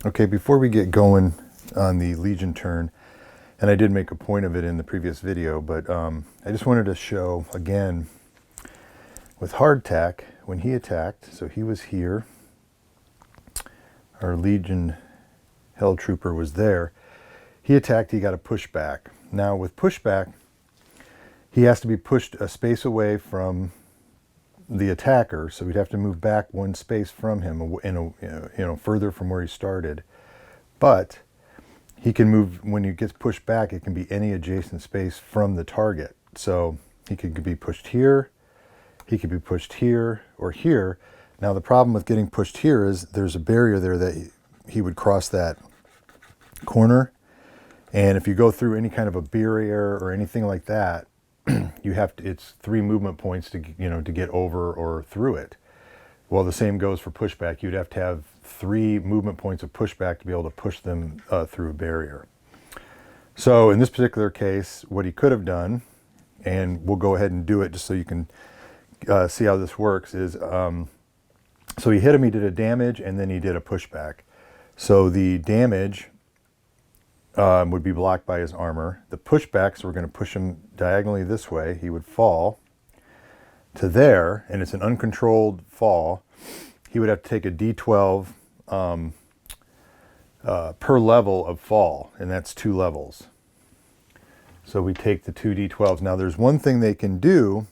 Okay, before we get going on the Legion turn, and I did make a point of it in the previous video, but I just wanted to show again with hardtack when he attacked. So he was here, our Legion Hell Trooper was there. He attacked, he got a pushback. Now with pushback, he has to be pushed a space away from the attacker, so we'd have to move back one space from him, further from where he started. But he can move, when he gets pushed back, it can be any adjacent space from the target. So he could be pushed here, he could be pushed here or here. Now the problem with getting pushed here is there's a barrier there that he would cross that corner, and if you go through any kind of a barrier or anything like that, you have to, it's 3 movement points to get over or through it. Well, the same goes for pushback. You'd have to have 3 movement points of pushback to be able to push them through a barrier. So in this particular case, what he could have done, and we'll go ahead and do it just so you can see how this works, is so he hit him, he did a damage, and then he did a pushback. So the damage would be blocked by his armor. The pushbacks, we're going to push him diagonally this way. He would fall to there, and it's an uncontrolled fall. He would have to take a D12 per level of fall, and that's 2 levels. So we take the 2 D12s. Now there's one thing they can do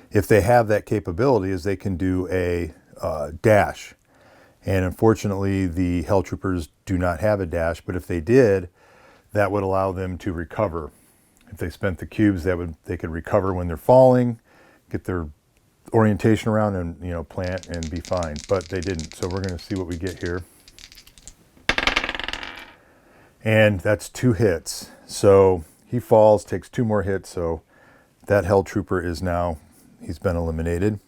if they have that capability, is they can do a dash. And unfortunately, the Hell Troopers do not have a dash, but if they did, that would allow them to recover. If they spent the cubes, they could recover when they're falling, get their orientation around, and plant and be fine. But they didn't. So we're going to see what we get here. And that's 2 hits. So he falls, takes 2 more hits. So that Hell Trooper is now, he's been eliminated,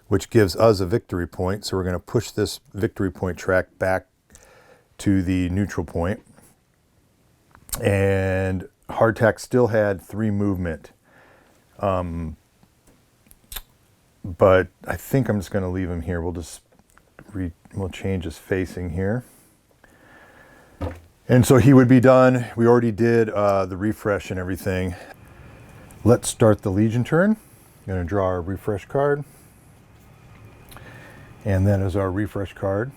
which gives us a victory point. So we're going to push this victory point track back to the neutral point. And hardtack still had 3 movement. But I think I'm just going to leave him here. We'll change his facing here. And so he would be done. We already did the refresh and everything. Let's start the Legion turn. I'm going to draw our refresh card. And then is our refresh card.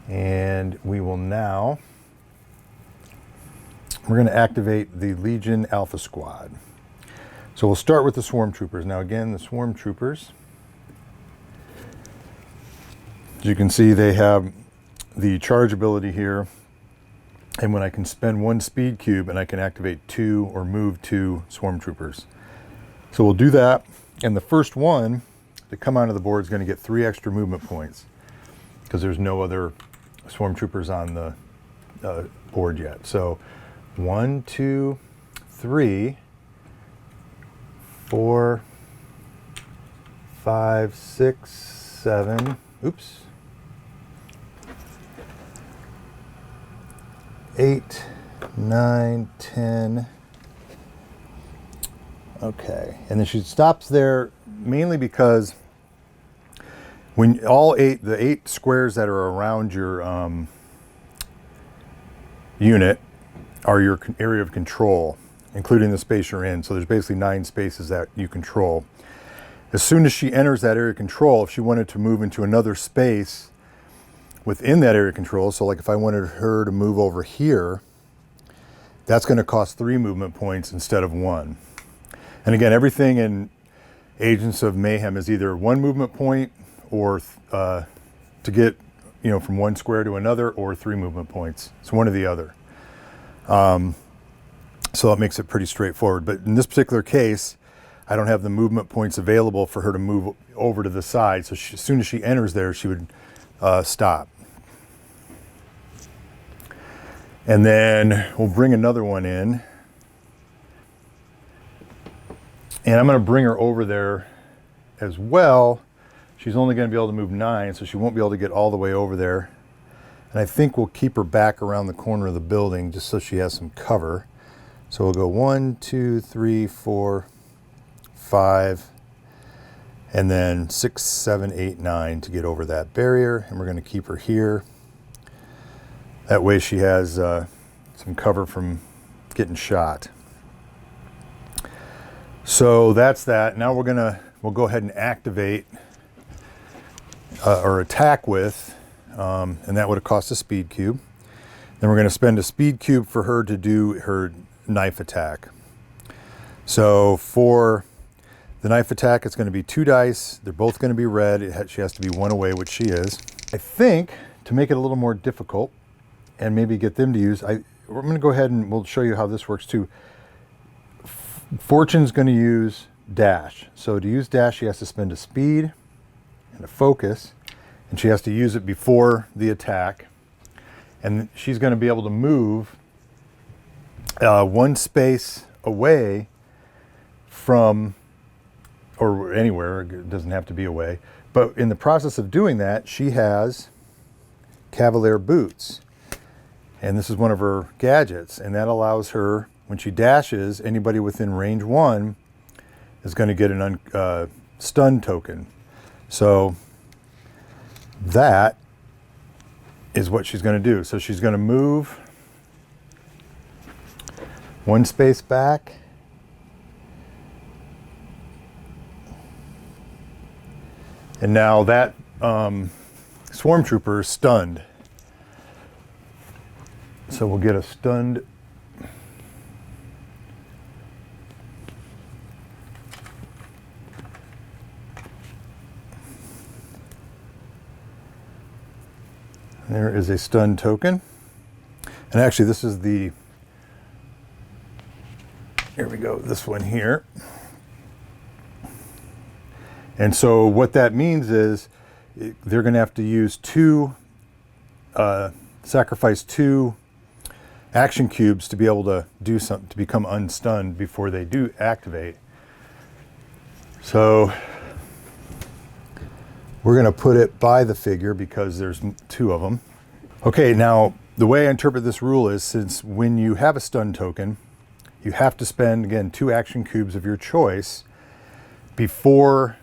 And we will now, we're going to activate the Legion Alpha Squad. So we'll start with the Swarm Troopers. Now again, the Swarm Troopers, as you can see, they have the charge ability here. And when I can spend 1 speed cube, and I can activate 2 or move 2 Swarm Troopers. So we'll do that. And the first one to come onto the board is going to get 3 extra movement points, because there's no other Swarm Troopers on the board yet. So 1, 2, 3, 4, 5, 6, 7, oops, 8, 9, 10. Okay, and then she stops there mainly because when the 8 squares that are around your unit are your area of control, including the space you're in. So there's basically 9 spaces that you control. As soon as she enters that area of control, if she wanted to move into another space within that area of control, so like if I wanted her to move over here, that's going to cost 3 movement points instead of 1. And again, everything in Agents of Mayhem is either 1 movement point, or to get from one square to another, or 3 movement points. It's one or the other. So that makes it pretty straightforward. But in this particular case, I don't have the movement points available for her to move over to the side. So as soon as she enters there, she would stop. And then we'll bring another one in. And I'm going to bring her over there as well. She's only going to be able to move 9, so she won't be able to get all the way over there. And I think we'll keep her back around the corner of the building just so she has some cover. So we'll go 1, 2, 3, 4, 5, and then 6, 7, 8, 9 to get over that barrier. And we're going to keep her here. That way she has some cover from getting shot. So that's that. Now we'll go ahead and activate or attack with, and that would have cost a speed cube. Then we're going to spend a speed cube for her to do her knife attack. So for the knife attack, it's going to be 2 dice. They're both going to be red. She has to be 1 away, which she is. I think to make it a little more difficult and maybe get them to use, we're going to go ahead and we'll show you how this works too. Fortune's going to use dash. So to use dash, she has to spend a speed and a focus, and she has to use it before the attack. And she's going to be able to move 1 space away from, or anywhere, it doesn't have to be away. But in the process of doing that, she has Cavalier boots. And this is one of her gadgets, and that allows her, when she dashes, anybody within range 1 is going to get an stun token. So that is what she's going to do. So she's going to move 1 space back. And now that swarm trooper is stunned. So we'll get a stunned. There is a stun token. And actually this is the, here we go, this one here. And so what that means is they're going to have to use sacrifice 2 action cubes to be able to do something, to become unstunned before they do activate. So we're going to put it by the figure because there's 2 of them. Okay, now the way I interpret this rule is, since when you have a stun token, you have to spend, again, 2 action cubes of your choice before,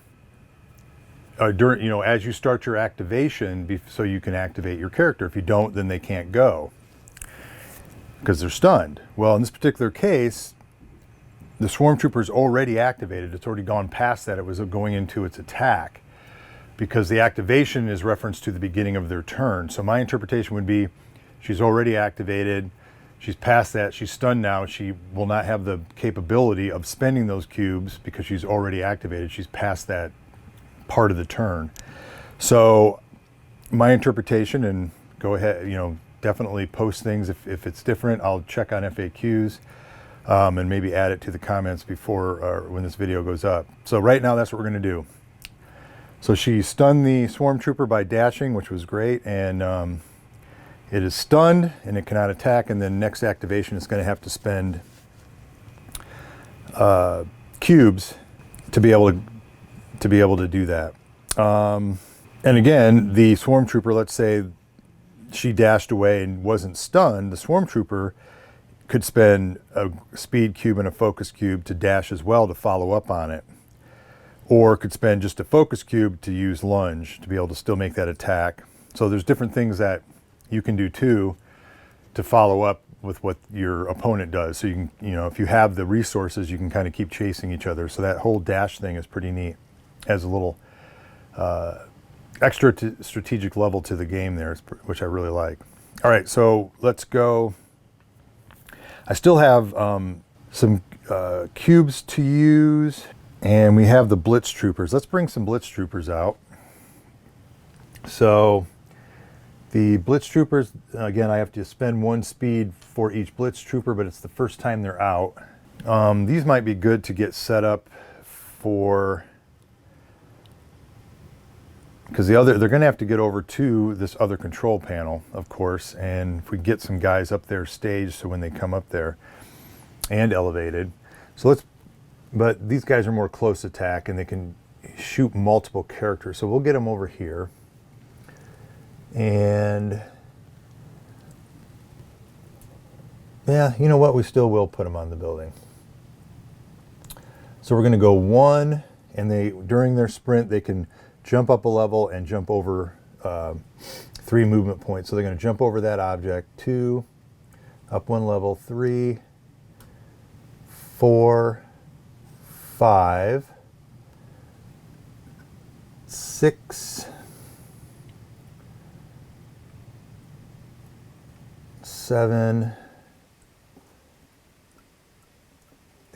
during, as you start your activation, so you can activate your character. If you don't, then they can't go because they're stunned. Well, in this particular case, the swarm trooper is already activated. It's already gone past that. It was going into its attack, because the activation is referenced to the beginning of their turn. So my interpretation would be she's already activated. She's past that. She's stunned now. She will not have the capability of spending those cubes because she's already activated. She's past that part of the turn. So my interpretation, and go ahead, definitely post things if it's different. I'll check on FAQs and maybe add it to the comments before or when this video goes up. So right now that's what we're going to do. So she stunned the swarm trooper by dashing, which was great, and it is stunned and it cannot attack, and then next activation is going to have to spend cubes to be able to do that. And again, the swarm trooper, let's say she dashed away and wasn't stunned, the swarm trooper could spend a speed cube and a focus cube to dash as well to follow up on it. Or could spend just a focus cube to use lunge to be able to still make that attack. So there's different things that you can do too to follow up with what your opponent does. So you can, if you have the resources, you can kind of keep chasing each other. So that whole dash thing is pretty neat. As a little extra strategic level to the game there, which I really like. All right, so let's go. I still have some cubes to use, and we have the Blitz Troopers. Let's bring some Blitz Troopers out. So the Blitz Troopers, again, I have to spend 1 speed for each Blitz Trooper, but it's the first time they're out. These might be good to get set up for, because they're going to have to get over to this other control panel, of course, and if we get some guys up there staged so when they come up there, and elevated. So but these guys are more close attack and they can shoot multiple characters. So we'll get them over here. And Yeah, you know what? We still will put them on the building. So we're going to go 1, and they during their sprint they can jump up a level and jump over 3 movement points. So they're going to jump over that object. 2, up 1 level. 3, 4, 5, 6, 7,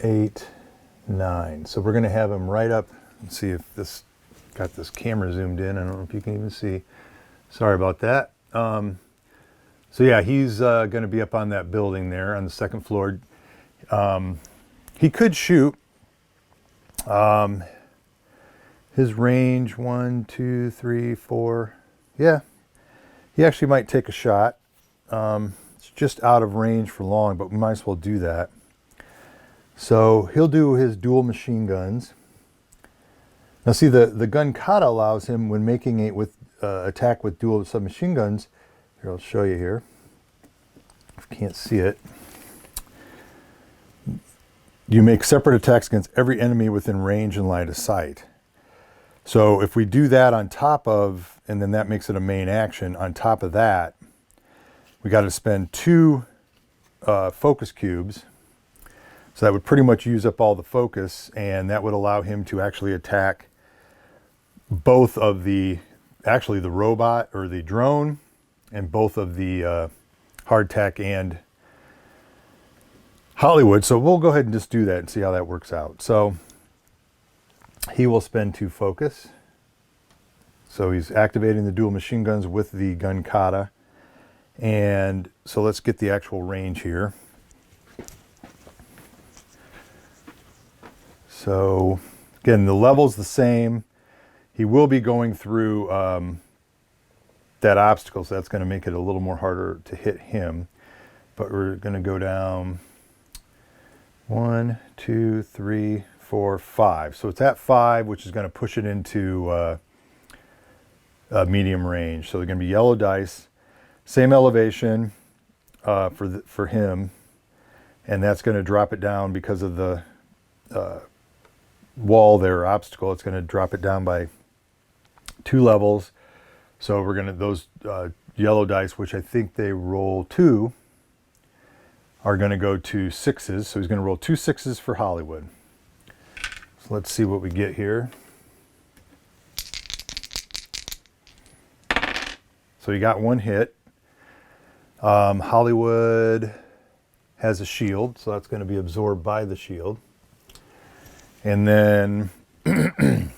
8, 9. So we're going to have him right up. Let's see if this got this camera zoomed in. I don't know if you can even see. Sorry about that. So yeah, he's going to be up on that building there on the 2nd floor. He could shoot. His range 1, 2, 3, 4. Yeah, he actually might take a shot. It's just out of range for long, but we might as well do that. So he'll do his dual machine guns. Now see, the gun kata allows him, when making it with attack with dual submachine guns. Here, I'll show you here. If you can't see it. You make separate attacks against every enemy within range and line of sight. So if we do that on top of, and then that makes it a main action, on top of that, we got to spend 2 focus cubes. So that would pretty much use up all the focus, and that would allow him to actually attack both of the robot or the drone, and both of the hardtack and Hollywood. So we'll go ahead and just do that and see how that works out. So he will spend 2 focus. So he's activating the dual machine guns with the gun kata. And so let's get the actual range here. So again, the level's the same. He will be going through that obstacle, so that's going to make it a little more harder to hit him. But we're going to go down 1, 2, 3, 4, 5. So it's at 5, which is going to push it into medium range. So they're going to be yellow dice, same elevation for him, and that's going to drop it down because of the wall there, obstacle. It's going to drop it down by 2 levels. So we're going to, those yellow dice, which I think they roll 2, are going to go to 6s. So he's going to roll 2 6s for Hollywood. So let's see what we get here. So he got 1 hit. Hollywood has a shield, so that's going to be absorbed by the shield. And then let's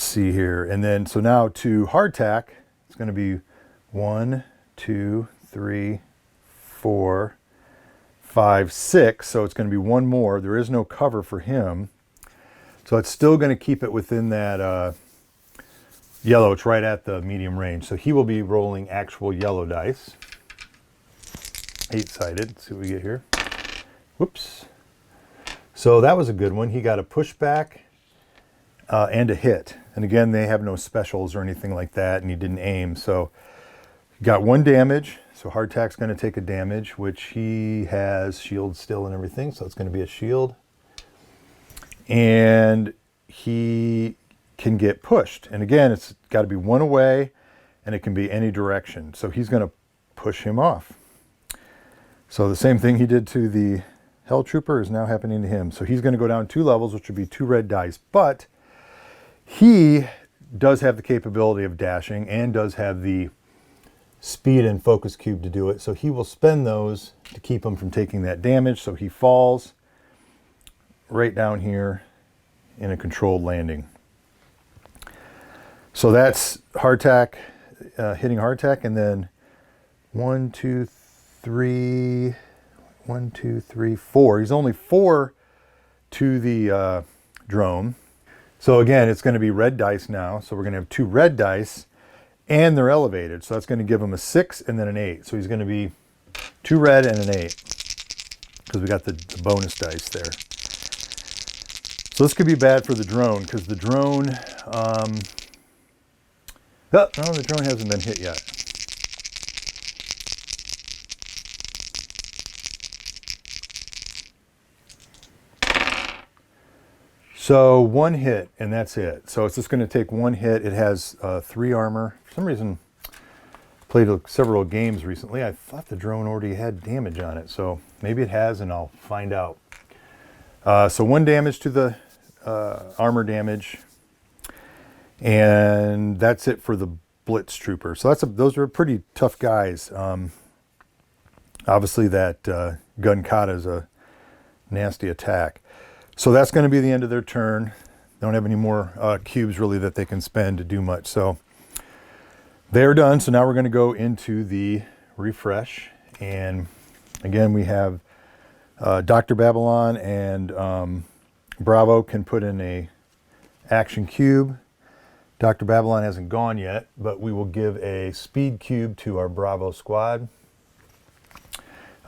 see here. And then, so now to hardtack, it's going to be 1, 2, 3, 4, 5, 6. So it's going to be 1 more. There is no cover for him. So it's still going to keep it within that yellow. It's right at the medium range. So he will be rolling actual yellow dice. 8-sided. Let's see what we get here. Whoops. So that was a good one. He got a pushback and a hit. And again, they have no specials or anything like that, and he didn't aim. So he got 1 damage. So hardtack's going to take a damage, which he has shield still and everything. So it's going to be a shield. And he can get pushed. And again, it's got to be 1 away, and it can be any direction. So he's going to push him off. So the same thing he did to the Hell Trooper is now happening to him. So he's going to go down 2 levels, which would be 2 red dice. But he does have the capability of dashing and does have the speed and focus cube to do it. So he will spend those to keep him from taking that damage. So he falls right down here in a controlled landing. So that's hardtack, hitting hardtack. And then 1, 2, 3... 1, 2, 3, 4. He's only 4 to the drone. So again, it's going to be red dice now. So we're going to have 2 red dice, and they're elevated. So that's going to give him a 6 and then an 8. So he's going to be 2 red and an 8 because we got the bonus dice there. So this could be bad for the drone because the drone, no, the drone hasn't been hit yet. So one hit, and that's it. So it's just going to take one hit. It has 3 armor. For some reason, played several games recently. I thought the drone already had damage on it, so maybe it has, and I'll find out. So 1 damage to the armor damage, and that's it for the Blitz Trooper. So those are pretty tough guys. Obviously, that gun kata is a nasty attack. So that's going to be the end of their turn. They don't have any more cubes really that they can spend to do much. So they're done. So now we're going to go into the refresh. And again, we have Dr. Babylon and Bravo can put in a action cube. Dr. Babylon hasn't gone yet, but we will give a speed cube to our Bravo squad.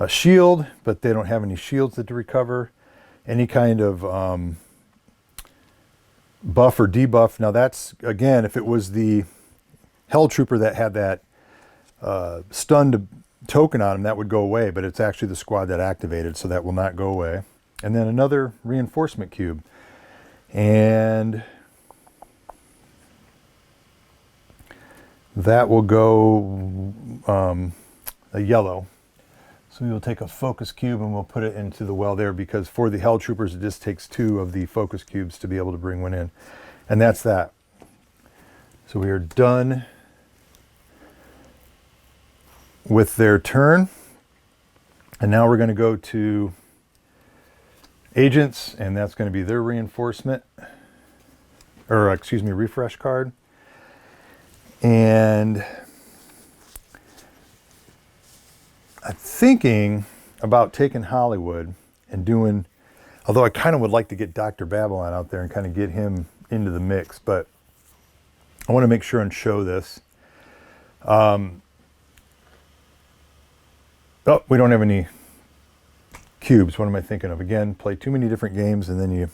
A shield, but they don't have any shields to recover. Any kind of buff or debuff. Now that's, again, if it was the Hell Trooper that had that stunned token on him, that would go away, but it's actually the squad that activated, so that will not go away. And then another reinforcement cube. And that will go a yellow. So we will take a focus cube and we'll put it into the well there, because for the Hell Troopers, it just takes 2 of the focus cubes to be able to bring one in. And that's that. So we are done with their turn. And now we're going to go to agents, and that's going to be their reinforcement, or excuse me, refresh card. And I'm thinking about taking Hollywood and doing, although I kind of would like to get Dr. Babylon out there and kind of get him into the mix, but I want to make sure and show this. Oh, we don't have any cubes. What am I thinking of? Again, play too many different games and then you...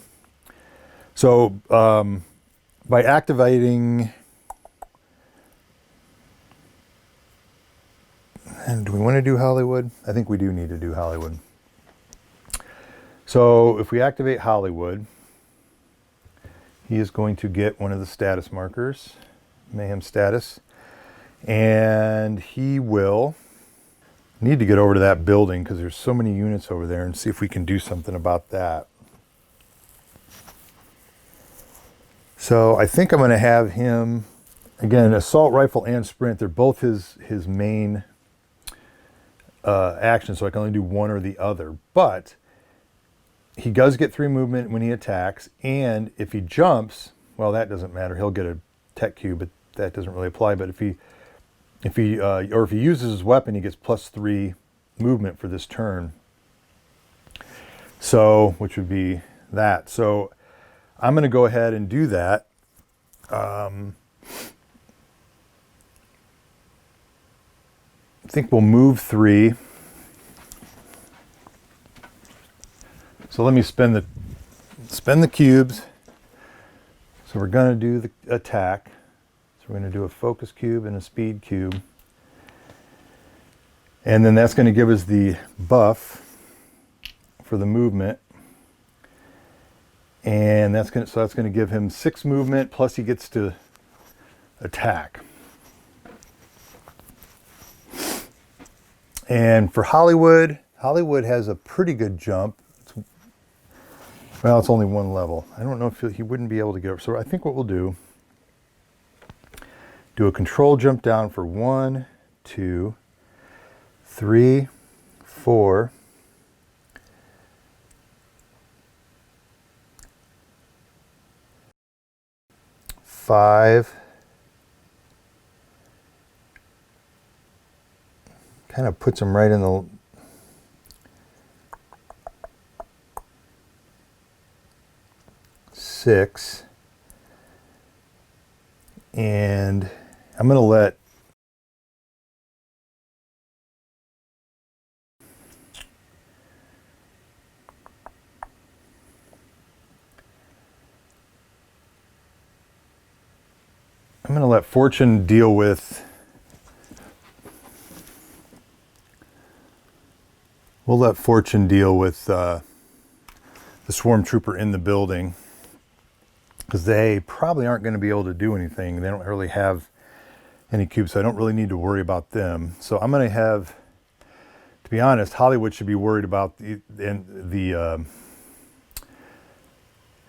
So by activating... And do we want to do Hollywood? I think we do need to do Hollywood. So if we activate Hollywood, he is going to get one of the status markers, Mayhem status, and he will need to get over to that building because there's so many units over there, and see if we can do something about that. So I think I'm going to have him, again, assault rifle and sprint. They're both his main action, so I can only do one or the other. But he does get 3 movement when he attacks, and if he jumps, well, that doesn't matter. He'll get a tech cube, but that doesn't really apply. But if he uses his weapon, he gets +3 movement for this turn. So, which would be that. So I'm going to go ahead and do that. I think we'll move 3. So let me spend the cubes. So we're going to do the attack. So we're going to do a focus cube and a speed cube. And then that's going to give us the buff for the movement. And that's going to give him 6 movement, plus he gets to attack. And for Hollywood, Hollywood has a pretty good jump. Well, it's only 1 level. I don't know if he wouldn't be able to get up. So I think what we'll do a control jump down for 1, 2, 3, 4, 5. Kind of puts him right in the 6. And I'm going to let Fortune deal with, we'll let Fortune deal with the Swarm Trooper in the building. because they probably aren't going to be able to do anything. They don't really have any cubes, so I don't really need to worry about them. So I'm going to have, to be honest, Hollywood should be worried about the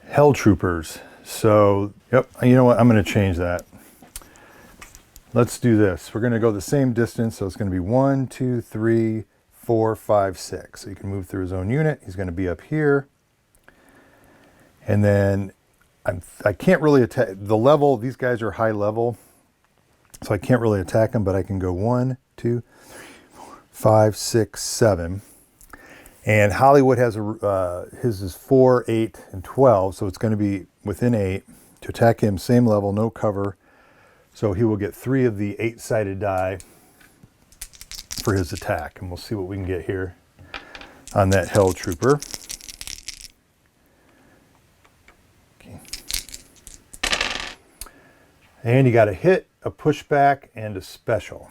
Hell Troopers. So, yep, you know what? I'm going to change that. Let's do this. We're going to go the same distance, so it's going to be 1, 2, 3, 4, 5, 6. So you can move through his own unit. He's going to be up here. And then I can't really attack the level. These guys are high level, so I can't really attack them, but I can go 1, 2, 3, 4, 5, 6, 7. And Hollywood has his is 4, 8, and 12, so it's going to be within 8. To attack him, same level, no cover. So he will get 3 of the 8-sided die for his attack. And we'll see what we can get here on that Hell Trooper. Okay. And you got a hit, a pushback, and a special.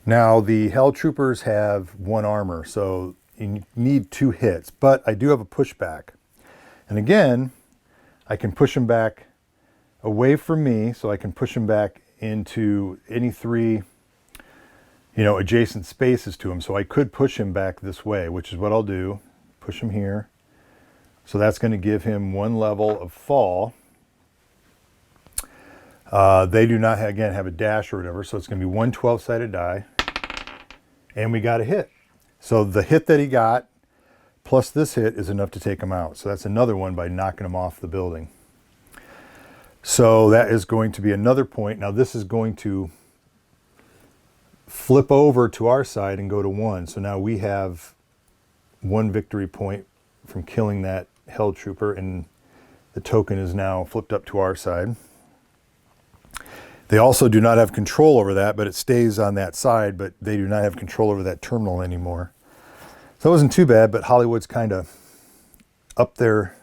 Now the Hell Troopers have 1 armor, so you need 2 hits, but I do have a pushback. And again, I can push him back away from me, so I can push him back into any 3, adjacent spaces to him. So I could push him back this way, which is what I'll do. Push him here. So that's going to give him 1 level of fall. They do not, again, have a dash or whatever, so it's going to be 1 12-sided die. And we got a hit. So the hit that he got, plus this hit, is enough to take him out. So that's another one by knocking him off the building. So that is going to be another point. Now this is going to flip over to our side and go to 1. So now we have 1 victory point from killing that Hell Trooper, and the token is now flipped up to our side. They also do not have control over that, but it stays on that side, but they do not have control over that terminal anymore. So it wasn't too bad, but Hollywood's kind of up there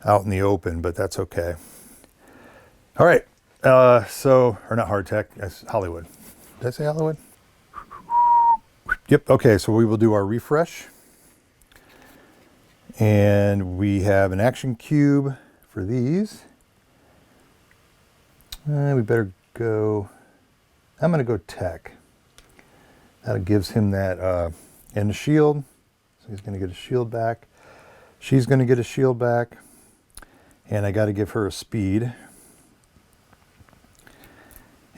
out in the open, but that's okay. All right, or not Hardtech, that's Hollywood. Did I say Hollywood? Yep, okay, so we will do our refresh. And we have an action cube for these. We better go, I'm going to go tech. That gives him that, and a shield. So he's going to get a shield back. She's going to get a shield back. And I got to give her a speed.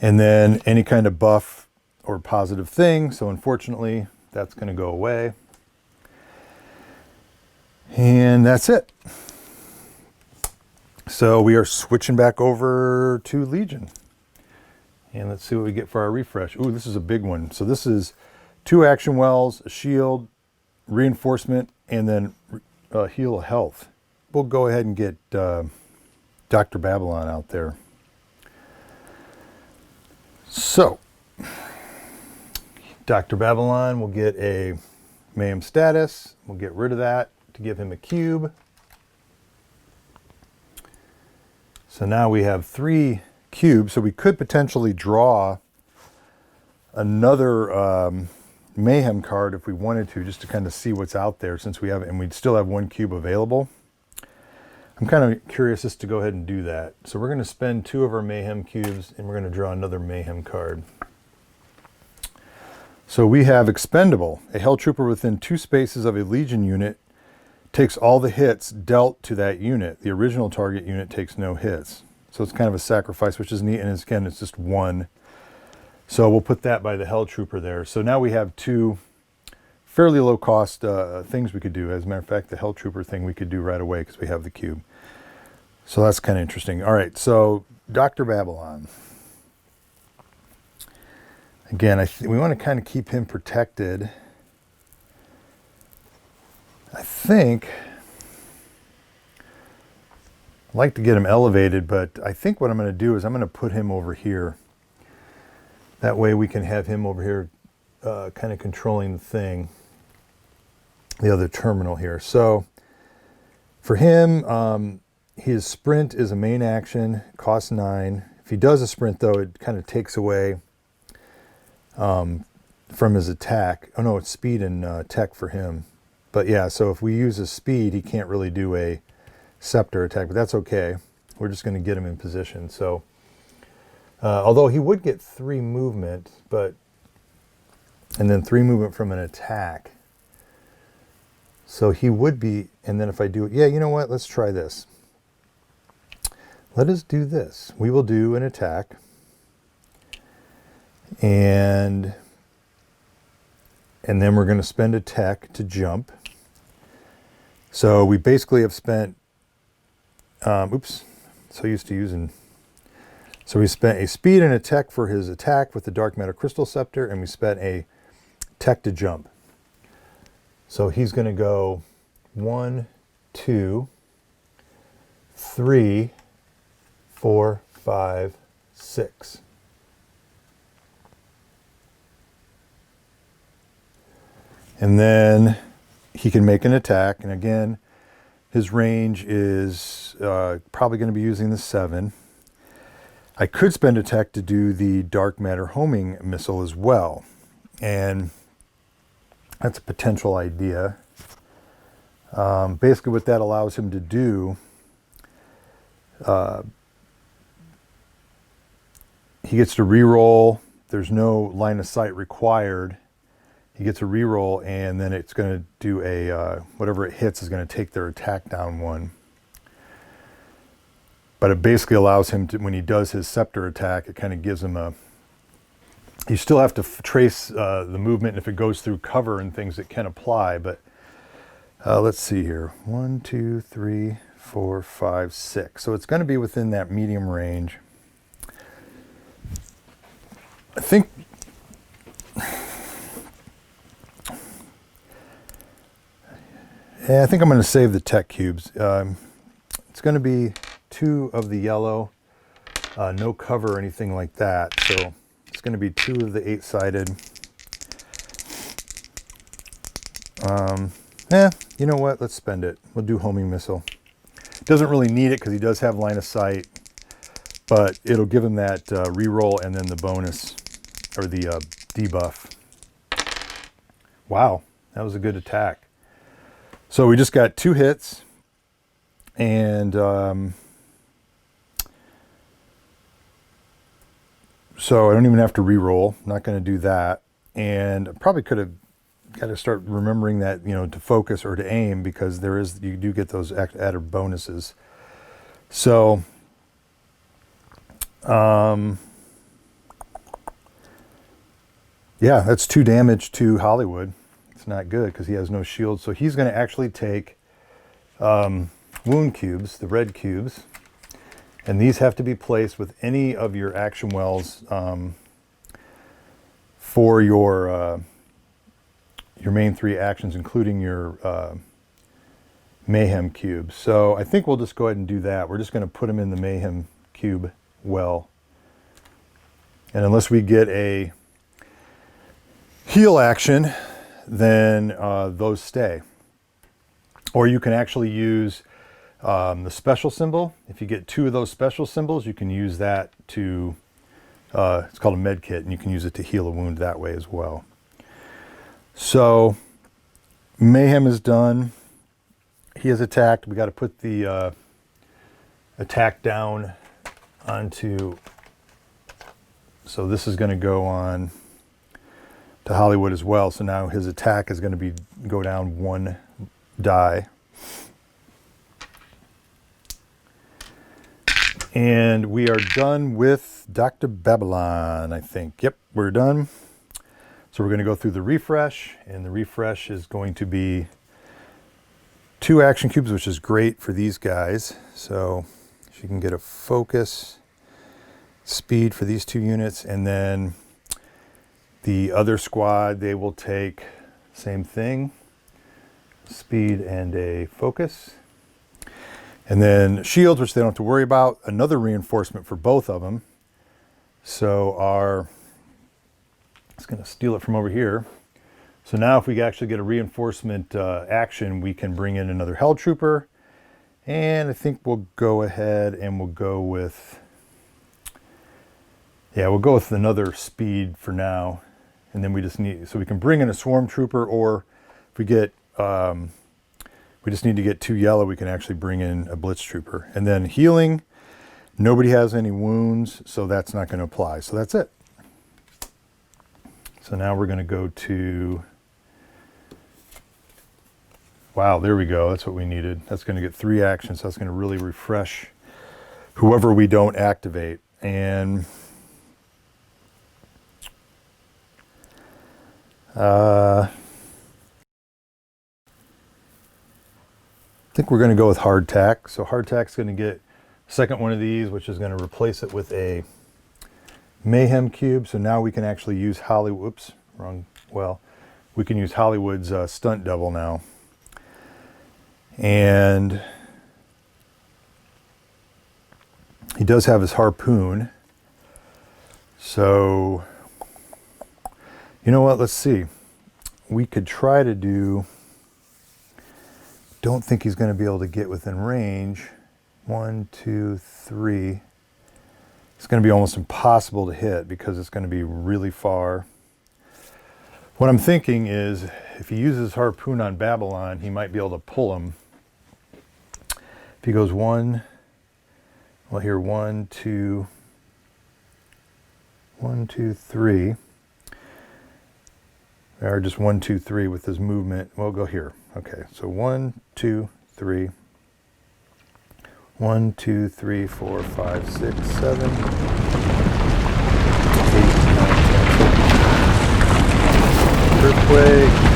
And then any kind of buff or positive thing. So unfortunately, that's going to go away. And that's it. So we are switching back over to Legion. And let's see what we get for our refresh. Ooh, this is a big one. So this is 2 action wells, a shield, reinforcement, and then heal health. We'll go ahead and get Dr. Babylon out there. So, Dr. Babylon will get a Mayhem status. We'll get rid of that to give him a cube. So now we have 3 cubes, so we could potentially draw another Mayhem card if we wanted to, just to kind of see what's out there, since we have, and we'd still have 1 cube available. I'm kind of curious just to go ahead and do that. So we're going to spend 2 of our Mayhem cubes, and we're going to draw another Mayhem card. So we have Expendable. A Hell Trooper within 2 spaces of a Legion unit takes all the hits dealt to that unit. The original target unit takes no hits. So it's kind of a sacrifice, which is neat, and again, it's just 1. So we'll put that by the Hell Trooper there. So now we have 2 fairly low cost things we could do. As a matter of fact, the Hell Trooper thing we could do right away because we have the cube. So that's kind of interesting. All right, so Dr. Babylon. Again, we want to kind of keep him protected. I think I'd like to get him elevated, but I think what I'm going to do is I'm going to put him over here. That way we can have him over here kind of controlling the thing, the other terminal here. So for him, his sprint is a main action, costs 9. If he does a sprint, though, it kind of takes away from his attack. Oh no, it's speed and tech for him. But yeah, so if we use his speed, he can't really do a scepter attack, but that's okay. We're just going to get him in position. So, although he would get 3 movement, and then 3 movement from an attack. So he would be, and then if I do it, yeah, you know what? Let's try this. Let us do this. We will do an attack. And then we're going to spend a tech to jump. So we basically have spent, oops, so used to using, so we spent a speed and a tech for his attack with the Dark Matter Crystal Scepter, and we spent a tech to jump. So he's going to go 1, 2, 3, 4, 5, 6. And then he can make an attack. And again, his range is probably going to be using the 7. I could spend a tech to do the Dark Matter Homing Missile as well. And that's a potential idea. Basically what that allows him to do, he gets to reroll. There's no line of sight required. He gets a reroll, and then it's going to do a, whatever it hits is going to take their attack down 1. But it basically allows him to, when he does his scepter attack, it kind of gives him a, you still have to trace the movement, and if it goes through cover and things, it can apply. But let's see here. 1, 2, 3, 4, 5, 6. So it's going to be within that medium range. I think I'm going to save the tech cubes. It's going to be 2 of the yellow, no cover or anything like that. So it's going to be 2 of the 8-sided. You know what? Let's spend it. We'll do homing missile. Doesn't really need it because he does have line of sight, but it'll give him that reroll and then the bonus, or the debuff. Wow, that was a good attack. So we just got 2 hits, and so I don't even have to re-roll. Not going to do that. And I probably could have got to start remembering that, you know, to focus or to aim, because you do get those added bonuses. So yeah, that's 2 damage to Hollywood. It's not good because he has no shield. So he's going to actually take wound cubes, the red cubes, and these have to be placed with any of your action wells for your main 3 actions, including your Mayhem cube. So I think we'll just go ahead and do that. We're just going to put them in the Mayhem cube well. And unless we get a heal action, then those stay. Or you can actually use the special symbol. If you get 2 of those special symbols, you can use that to, it's called a med kit, and you can use it to heal a wound that way as well. So Mayhem is done. He has attacked. We got to put the attack down onto, so this is going to go on to Hollywood as well. So now his attack is going to go down 1 die. And we are done with Dr. Babylon, I think. Yep, we're done. So we're going to go through the refresh, and the refresh is going to be 2 action cubes, which is great for these guys. So you can get a focus, speed for these 2 units, and then the other squad, they will take same thing, speed and a focus. And then shields, which they don't have to worry about, another reinforcement for both of them. So it's going to steal it from over here. So now if we actually get a reinforcement action, we can bring in another Hell Trooper. And I think we'll go ahead and we'll go with another speed for now. And then we just need, so we can bring in a Swarm Trooper, or if we get, we just need to get 2 yellow, we can actually bring in a Blitz Trooper. And then healing, Nobody has any wounds, so that's not going to apply. So that's it. So now we're going to go to, wow, there we go. That's what we needed. That's going to get 3 actions. So that's going to really refresh whoever we don't activate. And I think we're going to go with hardtack. So hardtack's going to get second one of these, which is going to replace it with a Mayhem cube. So now we can actually use Hollywood. Whoops, wrong. Well, we can use Hollywood's stunt double now. And he does have his harpoon. So, you know what? Let's see. We could try to do, don't think he's going to be able to get within range. 1, 2, 3. It's going to be almost impossible to hit because it's going to be really far. What I'm thinking is if he uses harpoon on Babylon, he might be able to pull him. If he goes 1, well here 1, 2, 1, 2, 3. Or just 1, 2, 3 with his movement. We'll go here. Okay, so 1, 2, 3. 1, 2, 3, 4, 5, 6, 7, 8, 9, 10. Earthquake.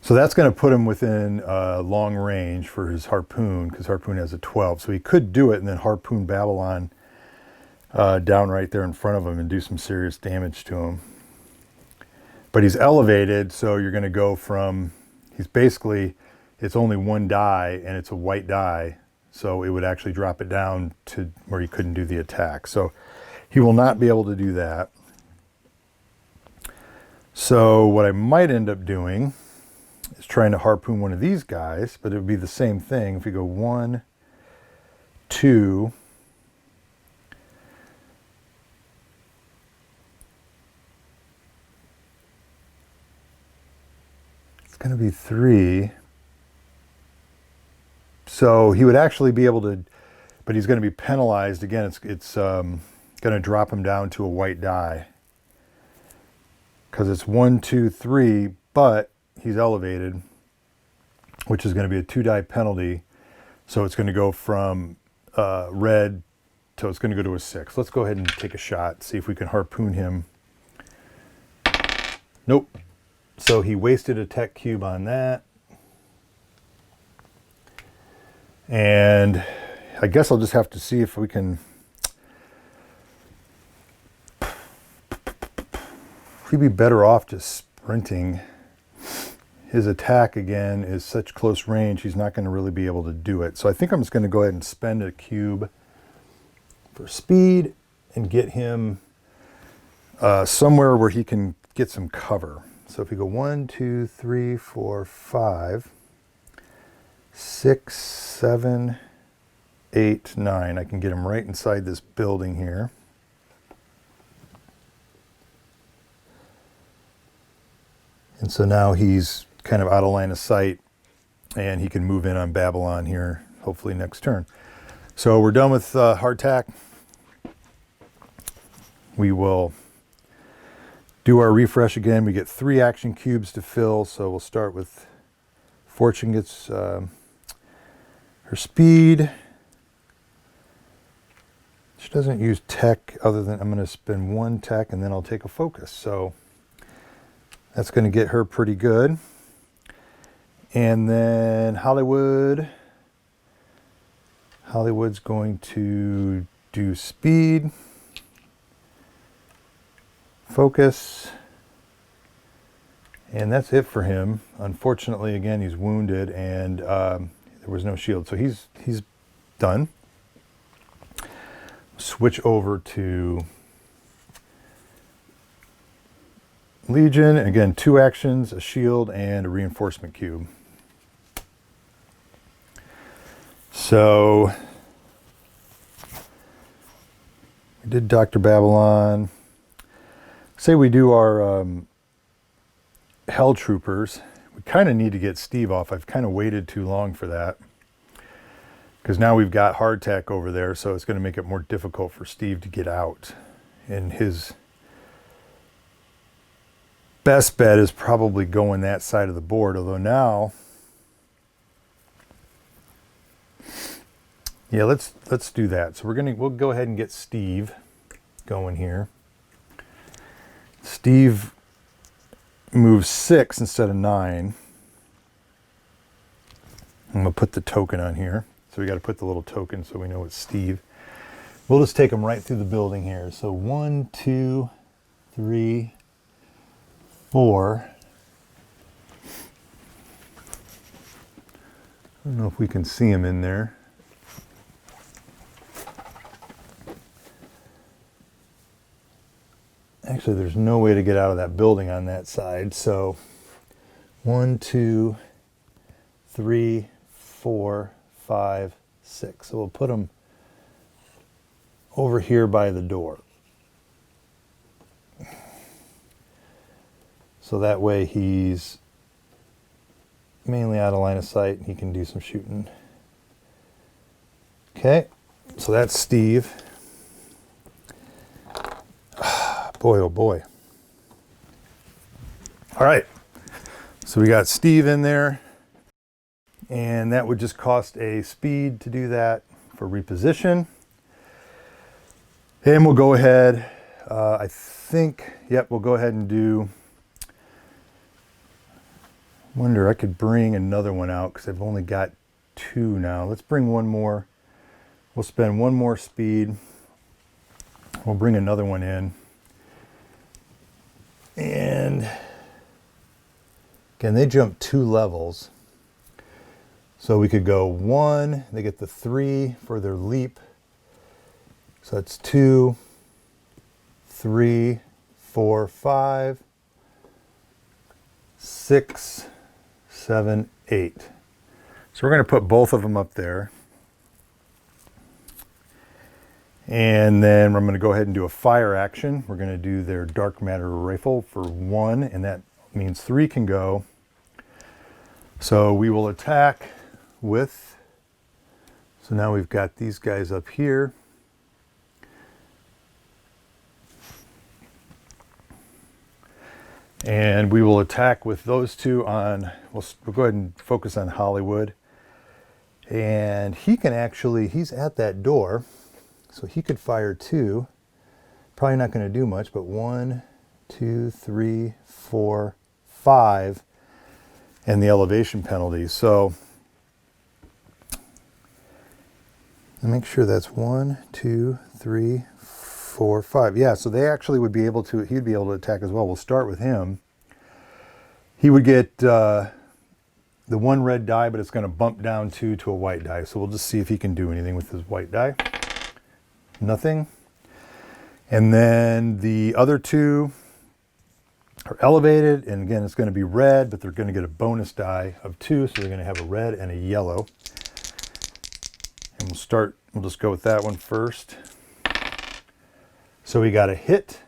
So that's going to put him within long range for his harpoon, because harpoon has a 12. So he could do it and then harpoon Babylon down right there in front of him and do some serious damage to him. But he's elevated, so you're going to go from, he's basically, it's only 1 die and it's a white die. So it would actually drop it down to where he couldn't do the attack. So he will not be able to do that. So what I might end up doing is trying to harpoon one of these guys, but it would be the same thing. If we go 1, 2, it's going to be 3. So he would actually be able to, but he's going to be penalized again. It's going to drop him down to a white die because it's 1, 2, 3, but he's elevated, which is going to be a 2 die penalty. So it's going to go from red to, it's going to go to a 6. Let's go ahead and take a shot, see if we can harpoon him. Nope. So he wasted a tech cube on that. And I guess I'll just have to see if we can, he'd be better off just sprinting. His attack, again, is such close range, he's not going to really be able to do it. So I think I'm just going to go ahead and spend a cube for speed and get him somewhere where he can get some cover. So if we go 1, 2, 3, 4, 5, 6, 7, 8, 9. I can get him right inside this building here. And so now he's kind of out of line of sight, and he can move in on Babylon here, hopefully next turn. So we're done with hardtack. We will do our refresh again. We get 3 action cubes to fill, so we'll start with Fortune gets her speed. She doesn't use tech other than, I'm going to spend 1 tech and then I'll take a focus. So that's going to get her pretty good. And then Hollywood's going to do speed, focus, and that's it for him. Unfortunately, again, he's wounded and there was no shield, so he's done. Switch over to Legion. Again, 2 actions, a shield, and a reinforcement cube. So did Dr. Babylon. Say we do our Hell Troopers. We kind of need to get Steve off. I've kind of waited too long for that, because now we've got hardtack over there, so it's going to make it more difficult for Steve to get out. And his best bet is probably going that side of the board, although now, yeah, let's do that. So we'll go ahead and get Steve going here. Steve moves 6 instead of 9. I'm going to put the token on here. So we got to put the little token so we know it's Steve. We'll just take him right through the building here. So 1, 2, 3, 4. I don't know if we can see him in there. Actually, there's no way to get out of that building on that side. So 1, 2, 3, 4, 5, 6. So we'll put him over here by the door. So that way he's mainly out of line of sight and he can do some shooting. Okay, so that's Steve. Boy, oh boy. All right, so we got Steve in there, and that would just cost a speed to do that for reposition. And we'll go ahead, I think, yep, we'll go ahead and do, wonder, I could bring another one out because I've only got 2 now. Let's bring one more. We'll spend one more speed. We'll bring another one in. And again, they jump 2 levels. So we could go 1, they get the 3 for their leap. So that's 2, 3, 4, 5, 6, 7, 8. So we're going to put both of them up there. And then I'm going to go ahead and do a fire action. We're going to do their dark matter rifle for 1, and that means 3 can go. So we will attack with, so now we've got these guys up here. And we will attack with those 2 on, we'll go ahead and focus on Hollywood. And he can actually, he's at that door. So he could fire 2. Probably not going to do much, but 1, 2, 3, 4, 5, and the elevation penalty. So make sure that's 1, 2, 3, 4, 5. Yeah, so they actually would be able to, he'd be able to attack as well. We'll start with him. He would get the 1 red die, but it's going to bump down 2 to a white die. So we'll just see if he can do anything with his white die. Nothing. And then the other 2 are elevated, and again it's going to be red, but they're going to get a bonus die of 2, so they're going to have a red and a yellow. And we'll just go with that one first. So we got a hit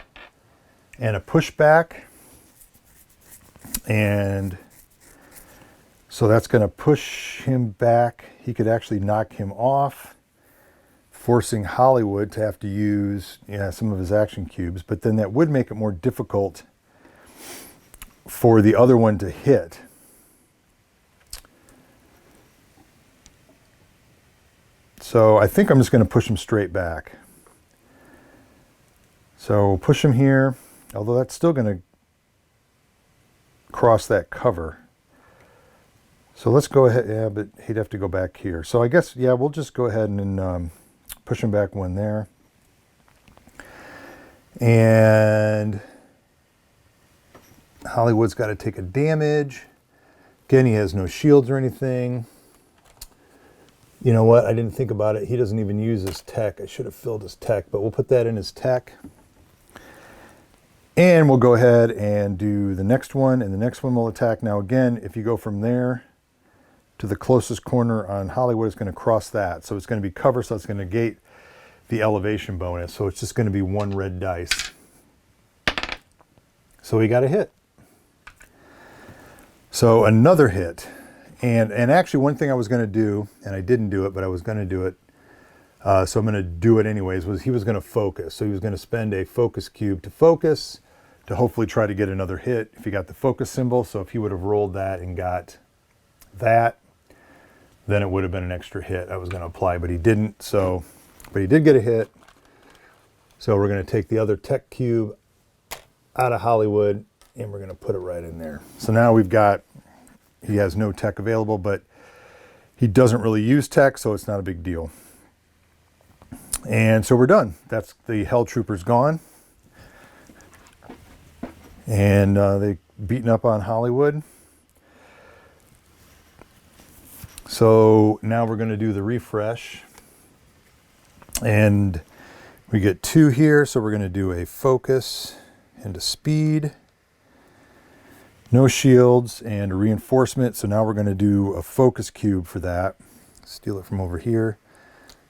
and a pushback, and so that's going to push him back. He could actually knock him off, forcing Hollywood to have to use some of his action cubes, but then that would make it more difficult for the other one to hit. So I think I'm just going to push him straight back. So we'll push him here, although that's still going to cross that cover. So let's go ahead, yeah, but he'd have to go back here. So I guess, yeah, we'll just go ahead and push him back 1 there. And Hollywood's got to take a damage. Again, he has no shields or anything. You know what? I didn't think about it. He doesn't even use his tech. I should have filled his tech, but we'll put that in his tech. And we'll go ahead and do the next one, and the next one will attack. Now again, if you go from there to the closest corner on Hollywood, it's going to cross that. So it's going to be cover, so it's going to negate the elevation bonus. So it's just going to be 1 red dice. So we got a hit. So another hit. And actually one thing I was going to do, and I didn't do it, but I was going to do it, so I'm going to do it anyways, was he was going to focus. So he was going to spend a focus cube to focus, to hopefully try to get another hit if he got the focus symbol. So if he would have rolled that and got that, then it would have been an extra hit I was going to apply, but he didn't. So, but he did get a hit. So we're going to take the other tech cube out of Hollywood and we're going to put it right in there. So now we've got, he has no tech available, but he doesn't really use tech, so it's not a big deal. And so we're done. That's the Hell Troopers gone. And they beaten up on Hollywood. So now we're going to do the refresh. And we get 2 here, so we're going to do a focus and a speed. No shields and a reinforcement. So now we're going to do a focus cube for that. Steal it from over here.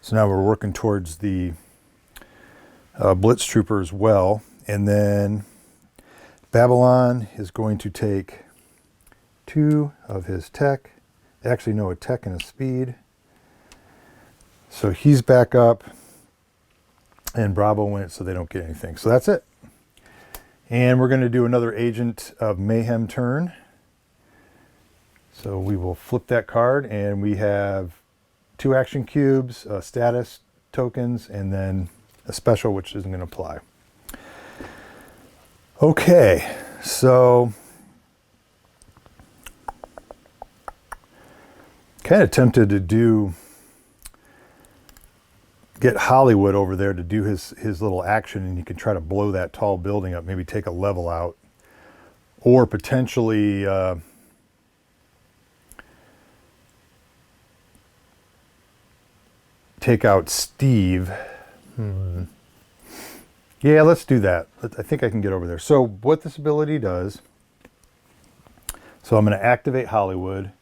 So now we're working towards the Blitz Trooper as well. And then Babylon is going to take 2 of his tech. Actually, no, a tech and a speed. So he's back up. And Bravo went, so they don't get anything. So that's it. And we're going to do another Agent of Mayhem turn. So we will flip that card, and we have 2 action cubes, status tokens, and then a special, which isn't going to apply. Okay, so kind of tempted to get Hollywood over there to do his little action, and you can try to blow that tall building up, maybe take a level out, or potentially take out Steve. Yeah, let's do that. I think I can get over there. So what this ability does, so I'm going to activate Hollywood,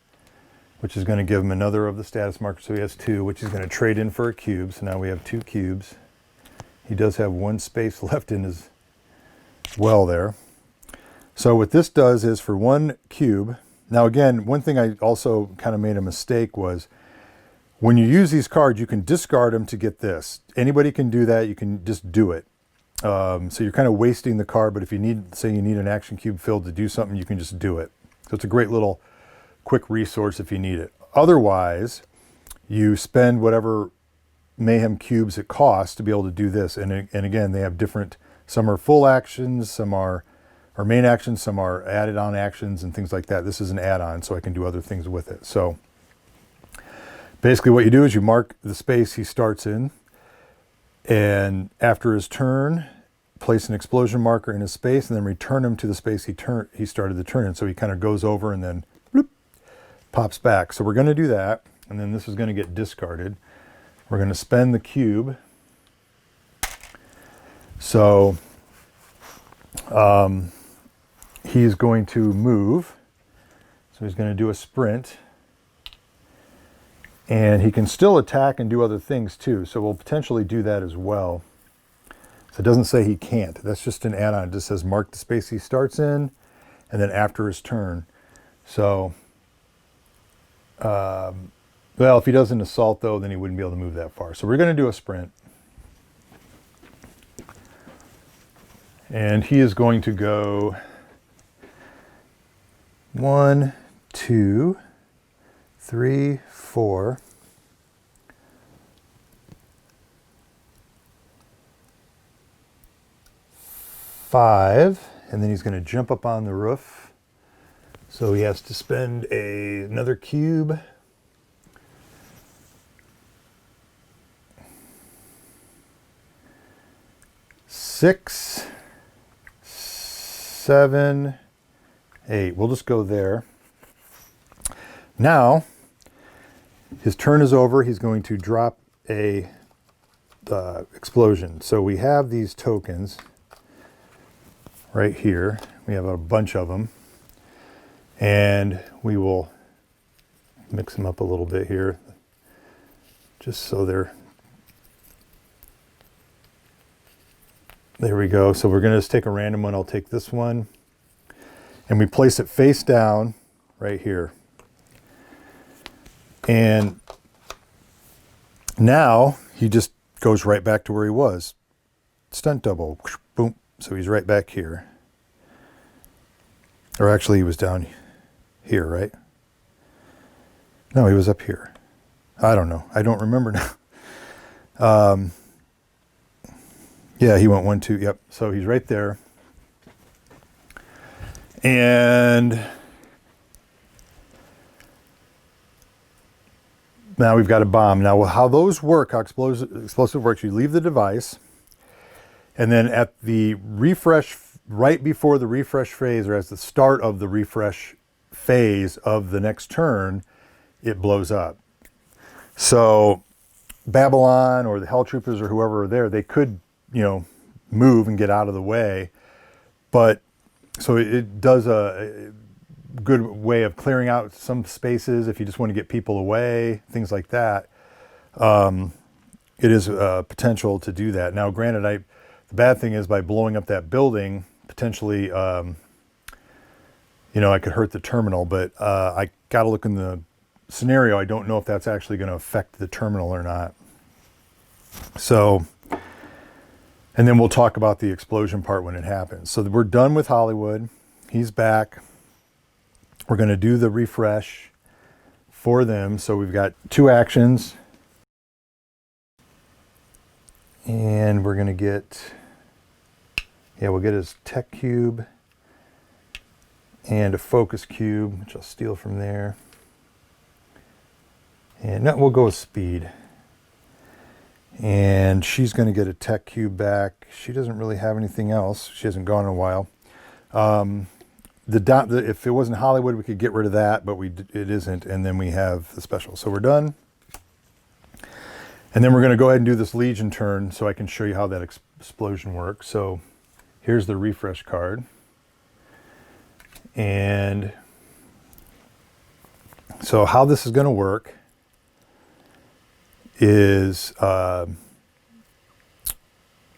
which is going to give him another of the status markers. So he has 2, which he's going to trade in for a cube. So now we have 2 cubes. He does have 1 space left in his well there. So what this does is for 1 cube. Now again, one thing I also kind of made a mistake was when you use these cards, you can discard them to get this. Anybody can do that. You can just do it. So you're kind of wasting the card, but if you need, say you need an action cube filled to do something, you can just do it. So it's a great little quick resource if you need it. Otherwise, you spend whatever Mayhem cubes it costs to be able to do this. And again, they have different, some are full actions, some are main actions, some are added on actions and things like that. This is an add-on, so I can do other things with it. So basically what you do is you mark the space he starts in, and after his turn, place an explosion marker in his space and then return him to the space he started the turn in. So he kind of goes over and then bloop, pops back. So we're going to do that, and then this is going to get discarded. We're going to spend the cube. So he's going to move. So he's going to do a sprint. And he can still attack and do other things too. So we'll potentially do that as well. So it doesn't say he can't. That's just an add-on. It just says mark the space he starts in, and then after his turn. So, well, if he does an assault though, then he wouldn't be able to move that far. So we're going to do a sprint. And he is going to go 1, 2, 3, 4. 5, and then he's going to jump up on the roof. So he has to spend another cube. 6, 7, 8. We'll just go there. Now, his turn is over. He's going to drop a explosion. So we have these tokens right here. We have a bunch of them. And we will mix them up a little bit here, just so they're There we go. So we're going to just take a random one. I'll take this one. And we place it face down right here. And now he just goes right back to where he was. Stunt double. Boom. So he's right back here. Or actually he was down here, right? No, he was up here. I don't know. I don't remember now. Yeah, he went 1, 2. Yep. So he's right there. And now we've got a bomb. Now, how those work, how explosive works, you leave the device, and then at the refresh, right before the refresh phase, or as the start of the refresh phase of the next turn, it blows up. So Babylon or the Hell Troopers or whoever are there, they could, move and get out of the way. But so it does a good way of clearing out some spaces if you just want to get people away, things like that. It is potential to do that. Now, granted, the bad thing is by blowing up that building, potentially, I could hurt the terminal, but I got to look in the scenario. I don't know if that's actually going to affect the terminal or not. So, and then we'll talk about the explosion part when it happens. So we're done with Hollywood. He's back. We're going to do the refresh for them. So we've got 2 actions. And we're going to get, we'll get his tech cube and a focus cube, which I'll steal from there. And no, we'll go with speed. And she's going to get a tech cube back. She doesn't really have anything else. She hasn't gone in a while. If it wasn't Hollywood, we could get rid of that, but it isn't. And then we have the special. So we're done. And then we're going to go ahead and do this Legion turn so I can show you how that explosion works. So here's the refresh card. And so how this is going to work is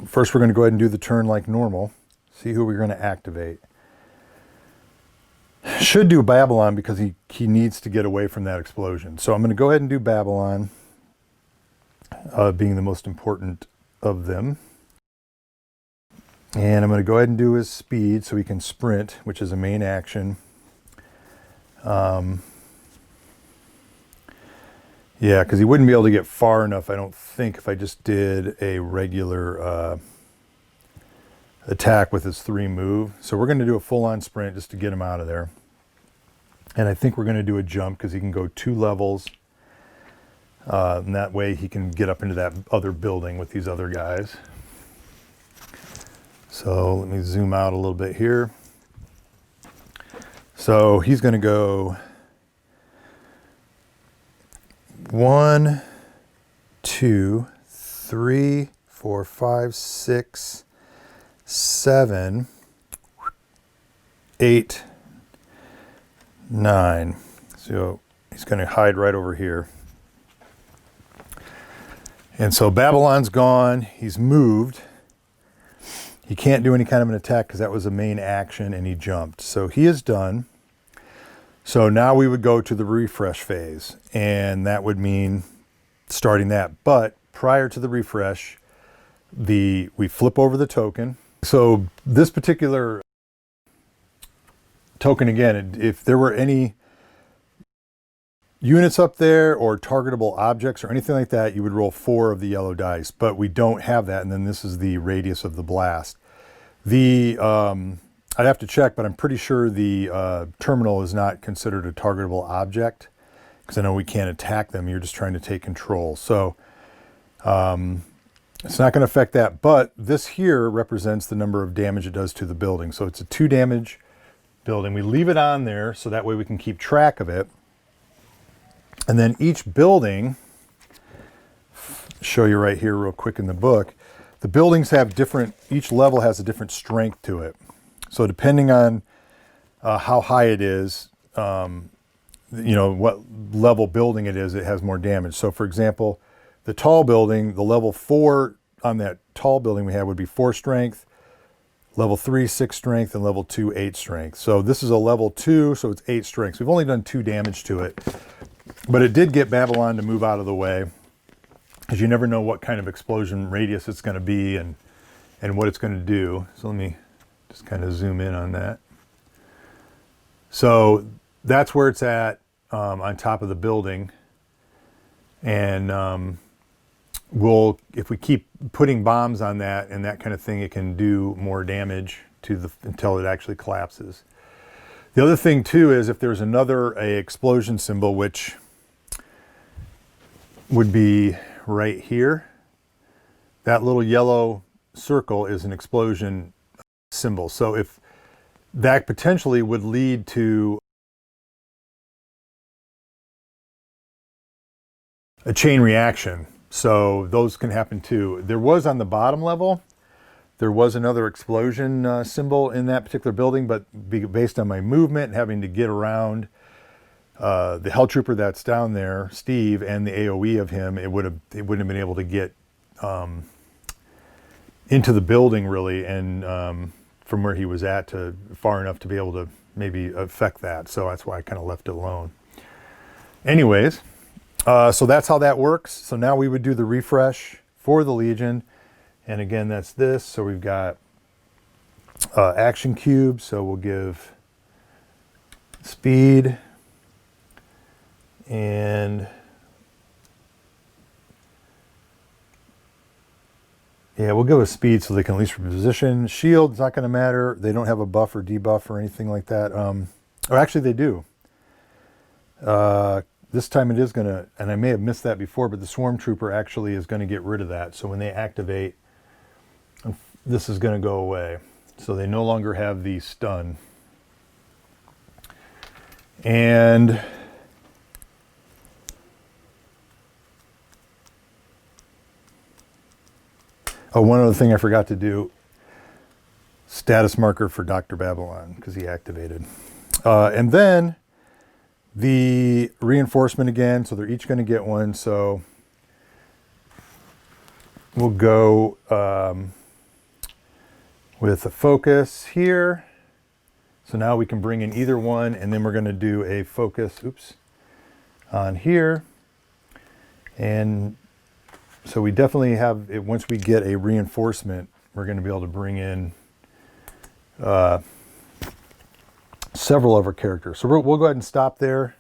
first we're going to go ahead and do the turn like normal. See who we're going to activate. Should do Babylon because he needs to get away from that explosion. So I'm going to go ahead and do Babylon, being the most important of them. And I'm going to go ahead and do his speed so he can sprint, which is a main action. Yeah, because he wouldn't be able to get far enough, I don't think, if I just did a regular attack with his 3 move. So we're going to do a full-on sprint just to get him out of there. And I think we're going to do a jump because he can go 2 levels. And that way he can get up into that other building with these other guys. So let me zoom out a little bit here. So he's going to go 1, 2, 3, 4, 5, 6, 7, 8, 9. So he's going to hide right over here. And so Babylon's gone. He's moved. He can't do any kind of an attack because that was a main action and he jumped. So he is done. So now we would go to the refresh phase, and that would mean starting that. But prior to the refresh, we flip over the token. So this particular token, again, if there were any units up there or targetable objects or anything like that, you would roll 4 of the yellow dice. But we don't have that, and then this is the radius of the blast. I'd have to check, but I'm pretty sure the terminal is not considered a targetable object because I know we can't attack them. You're just trying to take control. So it's not going to affect that, but this here represents the number of damage it does to the building. So it's a 2 damage building. We leave it on there so that way we can keep track of it. And then each building, show you right here real quick in the book, the buildings have different, each level has a different strength to it. So depending on how high it is, what level building it is, it has more damage. So for example, the tall building, the level 4 on that tall building we have would be 4 strength. Level 3, 6 strength, and level 2, 8 strength. So this is a level 2, so it's 8 strength. So we've only done 2 damage to it. But it did get Babylon to move out of the way, because you never know what kind of explosion radius it's going to be and what it's going to do. So let me just kind of zoom in on that. So that's where it's at, on top of the building. And if we keep putting bombs on that and that kind of thing, it can do more damage to until it actually collapses. The other thing too is if there's another explosion symbol, which would be right here, that little yellow circle is an explosion symbol. So if that potentially would lead to a chain reaction. So those can happen too. There was on the bottom level, there was another explosion symbol in that particular building, but based on my movement and having to get around the hell trooper that's down there, Steve, and the AOE of him, it wouldn't have been able to get into the building really, and from where he was at to far enough to be able to maybe affect that. So that's why I kind of left it alone. Anyways. So that's how that works. So now we would do the refresh for the Legion. And again, that's this. So we've got action cube. So we'll give speed. And yeah, we'll go with speed so they can at least reposition. Shield's not going to matter. They don't have a buff or debuff or anything like that. Or actually they do. This time it is going to, and I may have missed that before, but the Swarm Trooper actually is going to get rid of that. So when they activate, this is going to go away. So they no longer have the stun. And oh, one other thing I forgot to do, status marker for Dr. Babylon, because he activated. And then the reinforcement again, so they're each going to get one. So we'll go with a focus here. So now we can bring in either one, and then we're going to do a focus, on here. And so we definitely have it. Once we get a reinforcement, we're going to be able to bring in several of our characters. So we'll go ahead and stop there.